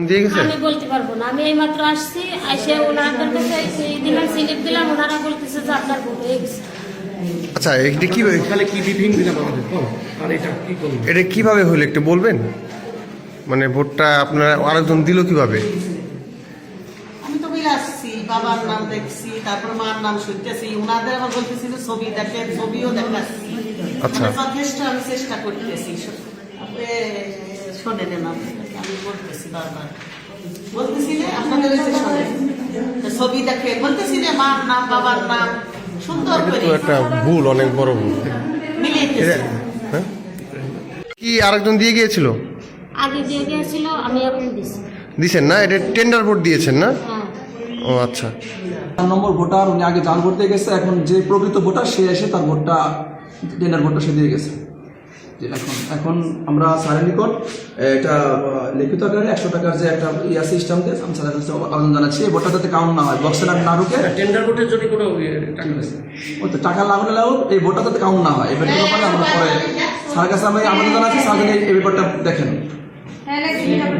দিয়ে গেছে? আমি বলতে পারবো না, আমি এইমাত্র আসছি, এসে ওনাদের কাছে দিলাম, স্লিপ দিলাম, ওনারা বলতেছে যে আপনার ভোট হয়ে গেছে। আচ্ছা, এটা কি কি ব্রিফিং দিলাম আমাদের, আর এটা কি করব? এটা কিভাবে হলো একটু বলবেন? মানে ভোটটা আপনারা আরেকজন দিল কিভাবে? আমি তো বলে আসছি, বাবার নাম দেখছি, তারপর মার নাম শুনতেছি, উনাদের আবার বলতেছি যে ছবি দেখেন, ছবিও দেখাচ্ছি। আচ্ছা। যথেষ্ট আমি চেষ্টা করতেছি, আপনি শোনেন না, আমি বলতেছি বারবার, বলতেছি যে আপনাদের ওই যে শোনেন, ছবি দেখেন, বলতেছি যে মার নাম বাবার নাম সুন্দর এটা করে তো একটা ভুল, অনেক বড় ভুল। মিলিয়ে হ্যাঁ? কি আরেকজন দিয়ে গিয়েছিল? আগে দিয়ে গিয়েছিল, আমি এখন দিছি। দিছেন না? এটা টেন্ডার ভোট দিয়েছেন না? হ্যাঁ। ও আচ্ছা। 4 নম্বর ভোটার, উনি আগে জাল ভোট দিয়ে গেছে, এখন যে প্রকৃত ভোটার সে এসে তার ভোটটা, টেন্ডার ভোটটা সে দিয়ে গেছে। এখন আমরা স্যারের নিকট এটা লিখিত আকারে 100 টাকার যে একটা সিস্টেম দিয়ে আমি স্যারের কাছে আবেদন জানাচ্ছি, এই ভোটটা যাতে কাউন্ট না হয়, বক্সে না ঢুকে। টেন্ডার ভোটের জন্য কোনো টাকা আছে? ও তো টাকা লাগানো লাগুক, এই ভোটটা যাতে কাউন্ট না হয়, এই ব্যাপারে আমরা পরে স্যারের কাছে আমি আবেদন জানাচ্ছি, স্যার যদি এই ব্যাপারটা দেখেন।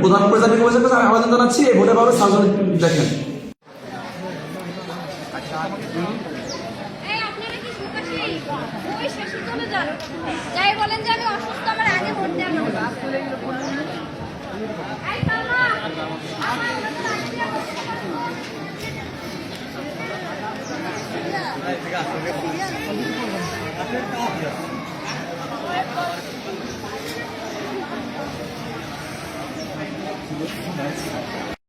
প্রধান প্রজাতি কমিশনের কাছে আমি আবেদন জানাচ্ছি, এই ভোটের ব্যাপারে স্যার যদি দেখেন। যাই বলেন যে আমি অসুস্থ, আমার আগে ভোট দেওয়া হবে।